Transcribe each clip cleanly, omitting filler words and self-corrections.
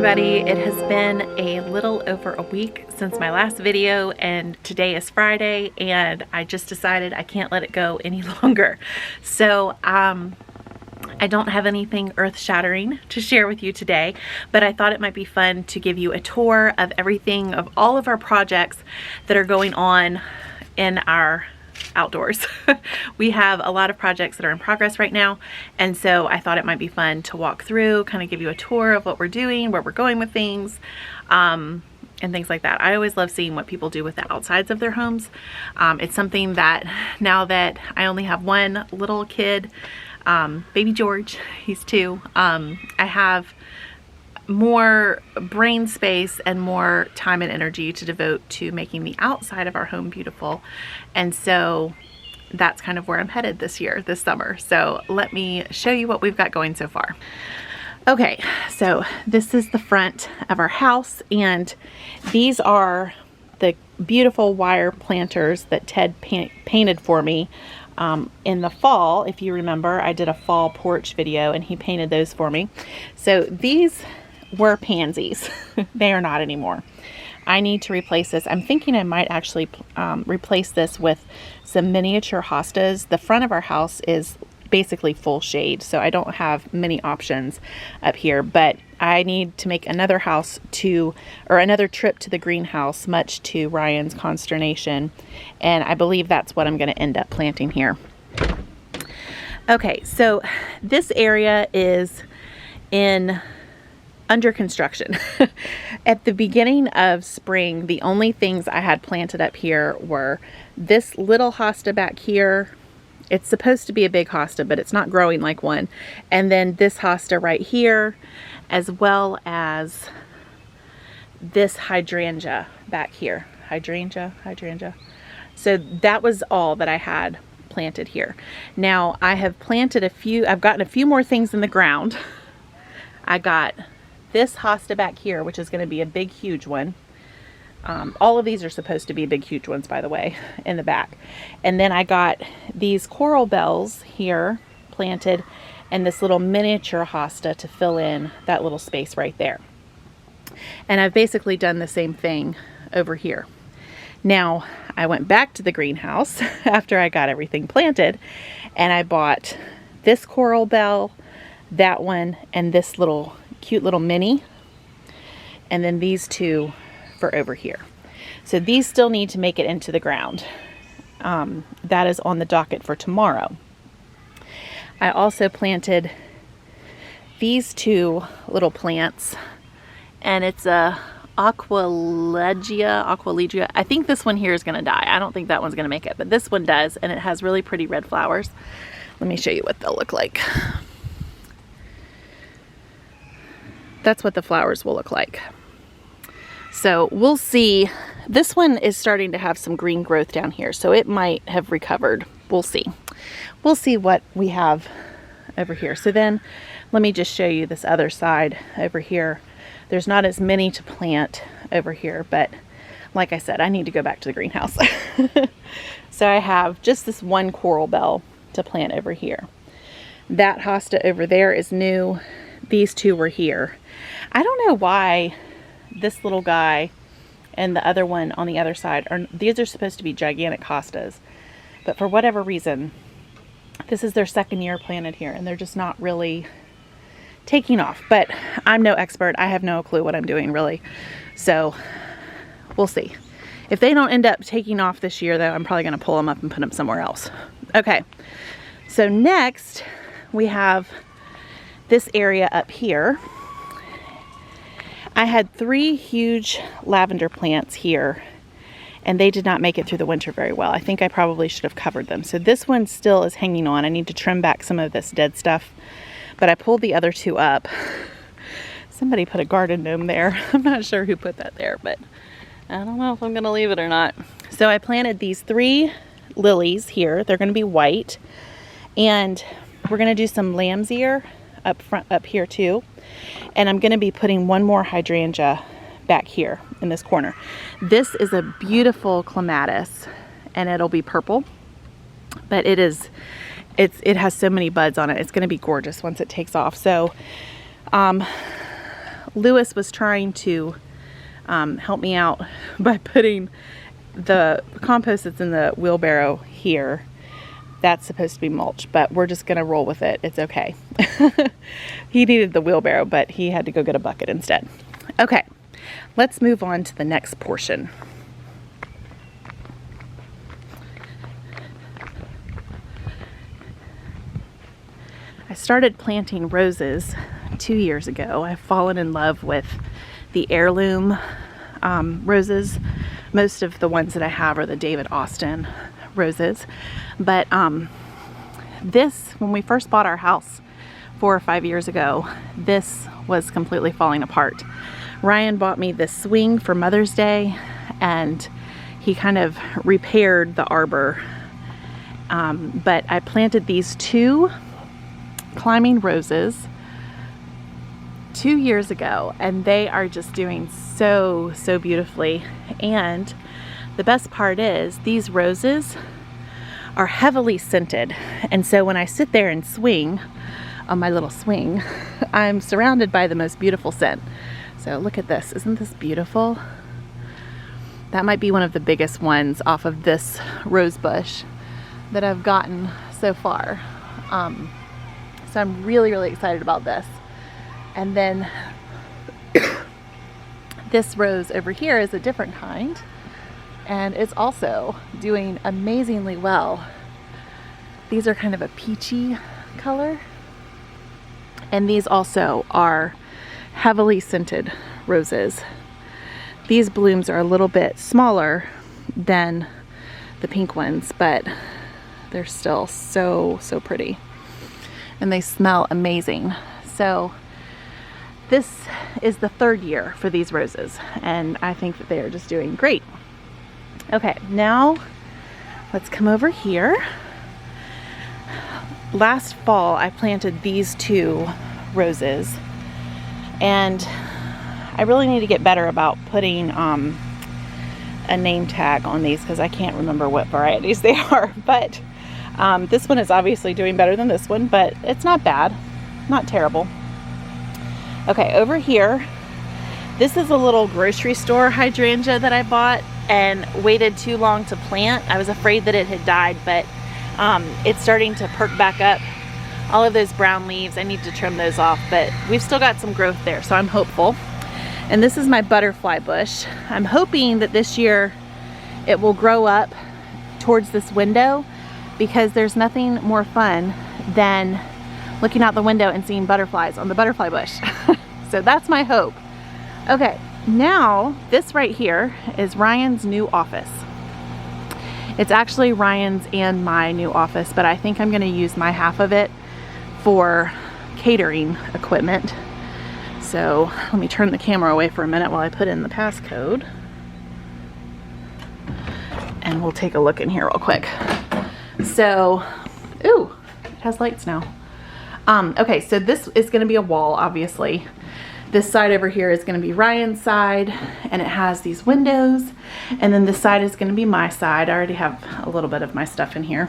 everybody. It has been a little over a week since my last video, and today is Friday, and I just decided I can't let it go any longer. So I don't have anything earth-shattering to share with you today, but I thought it might be fun to give you a tour of everything, of all of our projects that are going on in our outdoors. We have a lot of projects that are in progress right now, and so I thought it might be fun to walk through, kind of give you a tour of what we're doing, where we're going with things, and things like that. I always love seeing what people do with the outsides of their homes. It's something that now that I only have one little kid, baby George, he's 2, I have more brain space and more time and energy to devote to making the outside of our home beautiful. And so that's kind of where I'm headed this year, this summer. So let me show you what we've got going so far. Okay, so this is the front of our house, and these are the beautiful wire planters that Ted painted for me in the fall. If you remember, I did a fall porch video and he painted those for me. So these were pansies. They are not anymore. I need to replace this. I'm thinking I might actually replace this with some miniature hostas. The front of our house is basically full shade, so I don't have many options up here, but I need to make another another trip to the greenhouse, much to Ryan's consternation, and I believe that's what I'm going to end up planting here. Okay, so this area is under construction. At the beginning of spring, the only things I had planted up here were this little hosta back here. It's supposed to be a big hosta, but it's not growing like one. And then this hosta right here, as well as this hydrangea back here. Hydrangea. So that was all that I had planted here. Now I have planted I've gotten a few more things in the ground. I got this hosta back here, which is going to be a big, huge one. All of these are supposed to be big, huge ones, by the way, in the back. And then I got these coral bells here planted, and this little miniature hosta to fill in that little space right there. And I've basically done the same thing over here. Now, I went back to the greenhouse after I got everything planted, and I bought this coral bell, that one, and this little cute little mini, and then these two for over here. So these still need to make it into the ground. That is on the docket for tomorrow. I also planted these 2 little plants, and it's a Aqualegia. I think this one here is going to die. I don't think that one's going to make it, but this one does, and it has really pretty red flowers. Let me show you what they'll look like. That's what the flowers will look like. So we'll see. This one is starting to have some green growth down here, so it might have recovered. We'll see. We'll see what we have over here. So then let me just show you this other side over here. There's not as many to plant over here, but like I said, I need to go back to the greenhouse. So I have just this one coral bell to plant over here. That hosta over there is new. These 2 were here. I don't know why this little guy and the other one on the other side these are supposed to be gigantic hostas, but for whatever reason, this is their 2nd year planted here, and they're just not really taking off. But I'm no expert. I have no clue what I'm doing, really. So we'll see. If they don't end up taking off this year, though, I'm probably going to pull them up and put them somewhere else. Okay, so next we have this area up here. I had 3 huge lavender plants here, and they did not make it through the winter very well. I think I probably should have covered them. So this one still is hanging on. I need to trim back some of this dead stuff, but I pulled the other 2 up. Somebody put a garden gnome there. I'm not sure who put that there, but I don't know if I'm going to leave it or not. So I planted these 3 lilies here. They're going to be white, and we're going to do some lamb's ear up here too. And I'm going to be putting one more hydrangea back here in this corner. This is a beautiful clematis, and it'll be purple, but it has so many buds on it. It's going to be gorgeous once it takes off. So Lewis was trying to help me out by putting the compost that's in the wheelbarrow here. That's supposed to be mulch, but we're just gonna roll with it. It's okay. He needed the wheelbarrow, but he had to go get a bucket instead. Okay, let's move on to the next portion. I started planting roses 2 years ago. I've fallen in love with the heirloom roses. Most of the ones that I have are the David Austin roses. But this, when we first bought our house 4 or 5 years ago, this was completely falling apart. Ryan bought me this swing for Mother's Day, and he kind of repaired the arbor. But I planted these 2 climbing roses 2 years ago, and they are just doing so beautifully. And the best part is these roses are heavily scented, and so when I sit there and swing on my little swing, I'm surrounded by the most beautiful scent. So look at this, isn't this beautiful? That might be one of the biggest ones off of this rose bush that I've gotten so far. So I'm really excited about this. And then this rose over here is a different kind, and it's also doing amazingly well. These are kind of a peachy color, and these also are heavily scented roses. These blooms are a little bit smaller than the pink ones, but they're still so pretty, and they smell amazing. So this is the 3rd year for these roses, and I think that they are just doing great. Okay, now let's come over here. Last fall I planted these 2 roses, and I really need to get better about putting a name tag on these, because I can't remember what varieties they are. But this one is obviously doing better than this one, but it's not bad, not terrible. Okay, over here, this is a little grocery store hydrangea that I bought and waited too long to plant. I was afraid that it had died, but it's starting to perk back up. All of those brown leaves, I need to trim those off, but we've still got some growth there, so I'm hopeful. And this is my butterfly bush. I'm hoping that this year it will grow up towards this window, because there's nothing more fun than looking out the window and seeing butterflies on the butterfly bush. So that's my hope. Okay, now this right here is Ryan's new office. It's actually Ryan's and my new office, but I think I'm gonna use my half of it for catering equipment. So let me turn the camera away for a minute while I put in the passcode, and we'll take a look in here real quick. So, ooh, it has lights now. Okay, so this is gonna be a wall, obviously. This side over here is gonna be Ryan's side, and it has these windows, and then this side is gonna be my side. I already have a little bit of my stuff in here.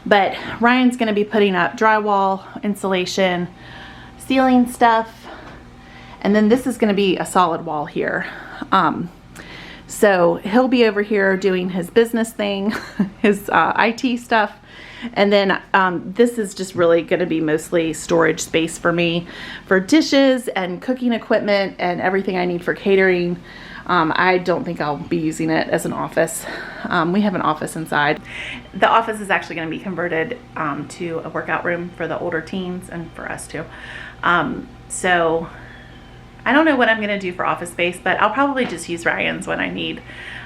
But Ryan's gonna be putting up drywall, insulation, ceiling stuff, and then this is gonna be a solid wall here. So he'll be over here doing his business thing, his IT stuff. And then this is just really going to be mostly storage space for me for dishes and cooking equipment and everything I need for catering. I don't think I'll be using it as an office. We have an office inside. The office is actually going to be converted to a workout room for the older teens and for us too. So I don't know what I'm going to do for office space, but I'll probably just use Ryan's when I need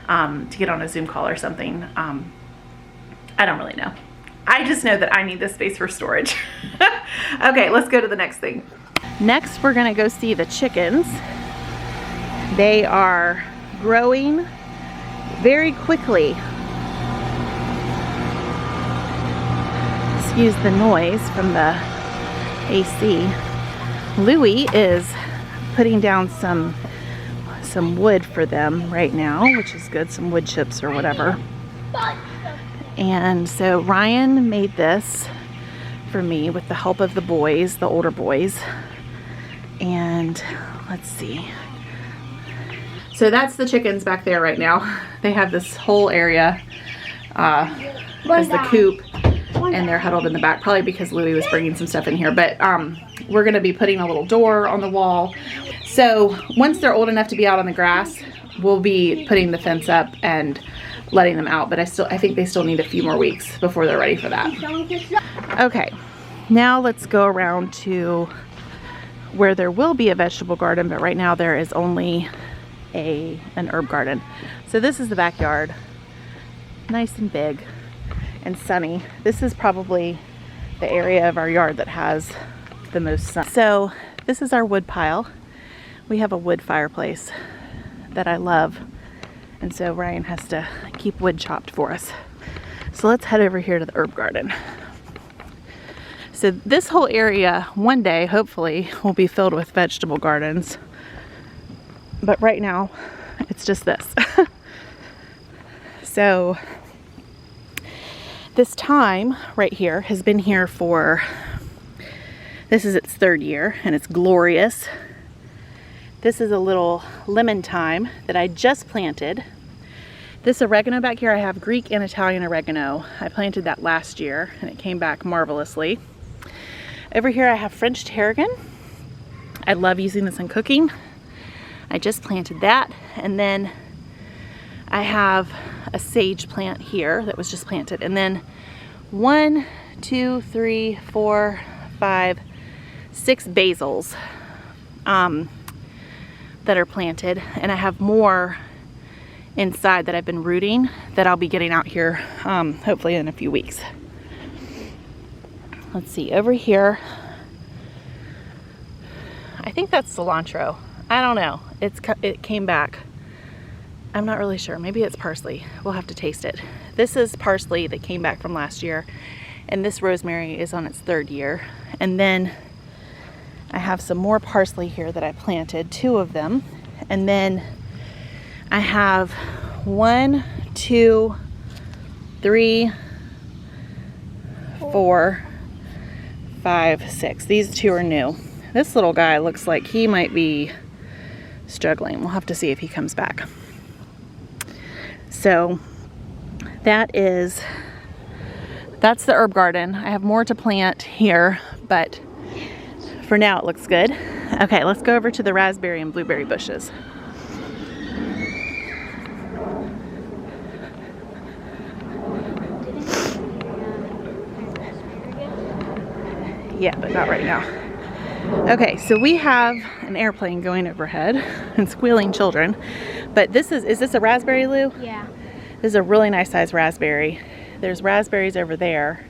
to get on a Zoom call or something. I don't really know. I just know that I need this space for storage. Okay, let's go to the next thing. Next, we're gonna go see the chickens. They are growing very quickly. Excuse the noise from the AC. Louie is putting down some wood for them right now, which is good, some wood chips or whatever. And so Ryan made this for me with the help of the boys, the older boys. And let's see. So that's the chickens back there right now. They have this whole area as the coop, and they're huddled in the back, probably because Louie was bringing some stuff in here. But we're gonna be putting a little door on the wall. So once they're old enough to be out on the grass, we'll be putting the fence up and letting them out. But I think they still need a few more weeks before they're ready for that. Okay, now let's go around to where there will be a vegetable garden, but right now there is only an herb garden. So this is the backyard, nice and big and sunny. This is probably the area of our yard that has the most sun. So this is our wood pile. We have a wood fireplace that I love, and so Ryan has to keep wood chopped for us. So let's head over here to the herb garden. So this whole area one day hopefully will be filled with vegetable gardens, but right now it's just this. So this thyme right here has been here for, this is its 3rd year, and it's glorious. This is a little lemon thyme that I just planted. This oregano back here, I have Greek and Italian oregano. I planted that last year and it came back marvelously. Over here I have French tarragon. I love using this in cooking. I just planted that. And then I have a sage plant here that was just planted. And then 1, 2, 3, 4, 5, 6 basils that are planted. And I have more inside that I've been rooting that I'll be getting out here hopefully in a few weeks. Let's see, over here, I think that's cilantro. I don't know, it came back. I'm not really sure, maybe it's parsley. We'll have to taste it. This is parsley that came back from last year, and this rosemary is on its 3rd year. And then I have some more parsley here that I planted, 2 of them. And then I have 1, 2, 3, 4, 5, 6. These 2 are new. This little guy looks like he might be struggling. We'll have to see if he comes back. So that's the herb garden. I have more to plant here, but for now it looks good. Okay, let's go over to the raspberry and blueberry bushes. Yeah, but not right now. Okay, so we have an airplane going overhead and squealing children. But is this a raspberry, Lou? Yeah. This is a really nice size raspberry. There's raspberries over there.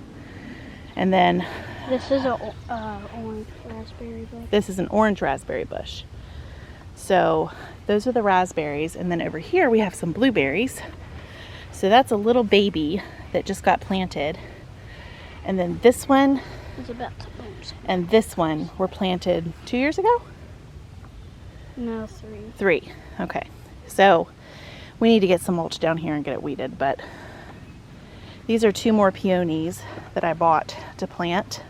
And then this is an orange raspberry bush. This is an orange raspberry bush. So those are the raspberries. And then over here we have some blueberries. So that's a little baby that just got planted. And then this one is about to bounce. And this one were planted 2 years ago? No, 3. 3. Okay. So we need to get some mulch down here and get it weeded, but these are 2 more peonies that I bought to plant.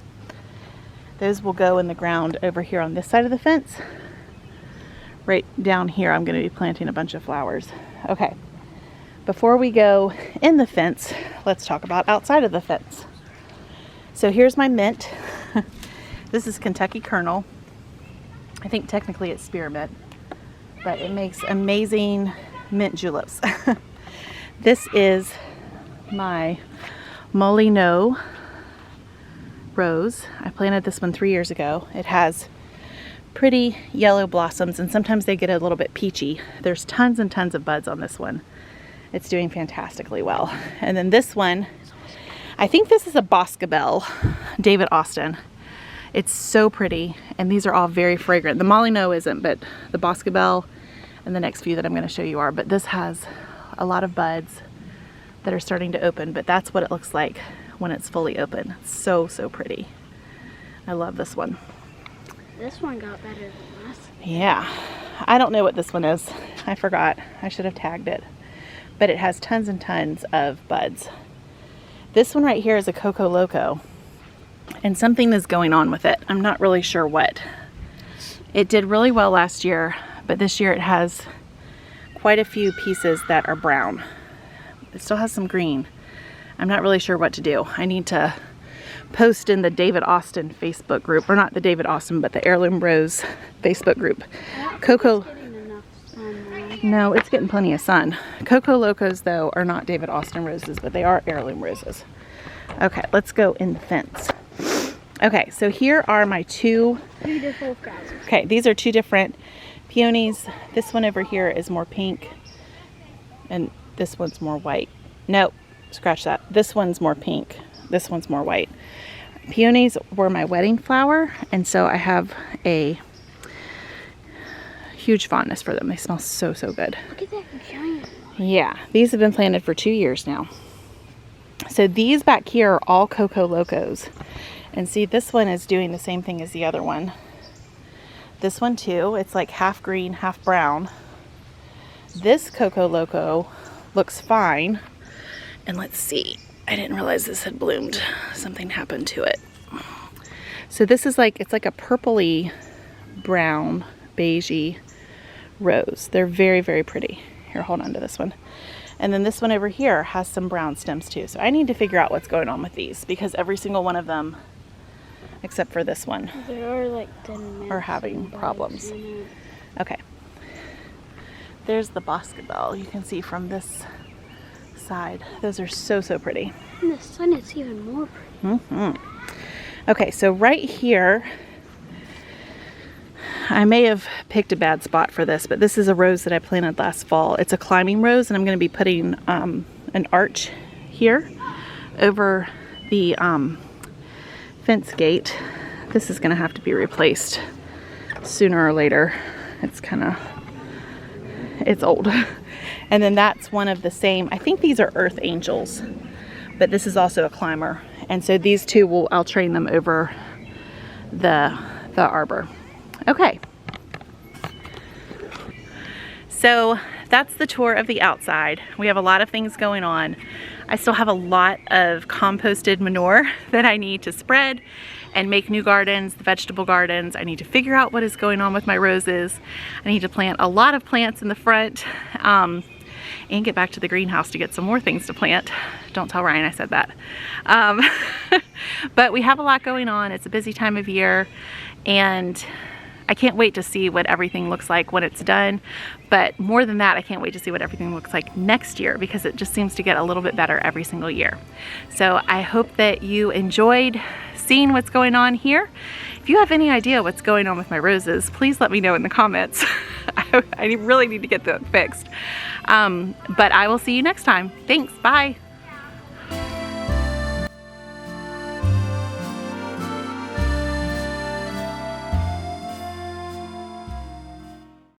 Those will go in the ground over here on this side of the fence. Right down here I'm going to be planting a bunch of flowers. Okay. Before we go in the fence, let's talk about outside of the fence. So here's my mint. This is Kentucky Kernel. I think technically it's spearmint, but it makes amazing mint juleps. This is my Molyneux rose. I planted this one 3 years ago. It has pretty yellow blossoms, and sometimes they get a little bit peachy. There's tons and tons of buds on this one. It's doing fantastically well. And then this one, I think this is a Boscobel, David Austin. It's so pretty, and these are all very fragrant. The Molyneux isn't, but the Boscobel and the next few that I'm going to show you are. But this has a lot of buds that are starting to open, but that's what it looks like when it's fully open. It's so, so pretty. I love this one. This one got better than last. Yeah, I don't know what this one is. I forgot. I should have tagged it. But it has tons and tons of buds. This one right here is a Coco Loco, and something is going on with it. I'm not really sure what. It did really well last year, but this year it has quite a few pieces that are brown. It still has some green. I'm not really sure what to do. I need to post in the David Austin Facebook group, or not the David Austin, but the Heirloom Rose Facebook group. Coco, no, it's getting plenty of sun. Coco Locos though are not David Austin roses, but they are heirloom roses. Okay, let's go in the fence. Okay, so here are my two beautiful guys. Okay, these are two different peonies. This one over here is more pink, and this one's more white. Nope, scratch that. This one's more pink. This one's more white. Peonies were my wedding flower, and so I have a huge fondness for them. They smell so, so good. Look at that giant one. Yeah, these have been planted for 2 years now. So these back here are all Coco Locos. And see, this one is doing the same thing as the other one. This one too, it's like half green, half brown. This Coco Loco looks fine. And let's see, I didn't realize this had bloomed. Something happened to it. So this is like, it's like a purpley brown, beigey rose. They're very, very pretty. Here, hold on to this one. And then this one over here has some brown stems too. So I need to figure out what's going on with these, because every single one of them, except for this one, there are like 10 are having problems. Okay. There's the Boscabelle. You can see from this side. Those are so, so pretty. In the sun, it's even more pretty. Okay, so right here, I may have picked a bad spot for this, but this is a rose that I planted last fall. It's a climbing rose, and I'm going to be putting an arch here over the fence gate. This is going to have to be replaced sooner or later. It's old. And then that's one of the same, I think these are earth angels, but this is also a climber. And so these two I'll train them over the arbor. Okay. So that's the tour of the outside. We have a lot of things going on. I still have a lot of composted manure that I need to spread and make new gardens, the vegetable gardens. I need to figure out what is going on with my roses. I need to plant a lot of plants in the front and get back to the greenhouse to get some more things to plant. Don't tell Ryan I said that. But we have a lot going on. It's a busy time of year, and I can't wait to see what everything looks like when it's done. But more than that, I can't wait to see what everything looks like next year, because it just seems to get a little bit better every single year. So I hope that you enjoyed seeing what's going on here. If you have any idea what's going on with my roses, please let me know in the comments. I really need to get that fixed. But I will see you next time. Thanks, bye.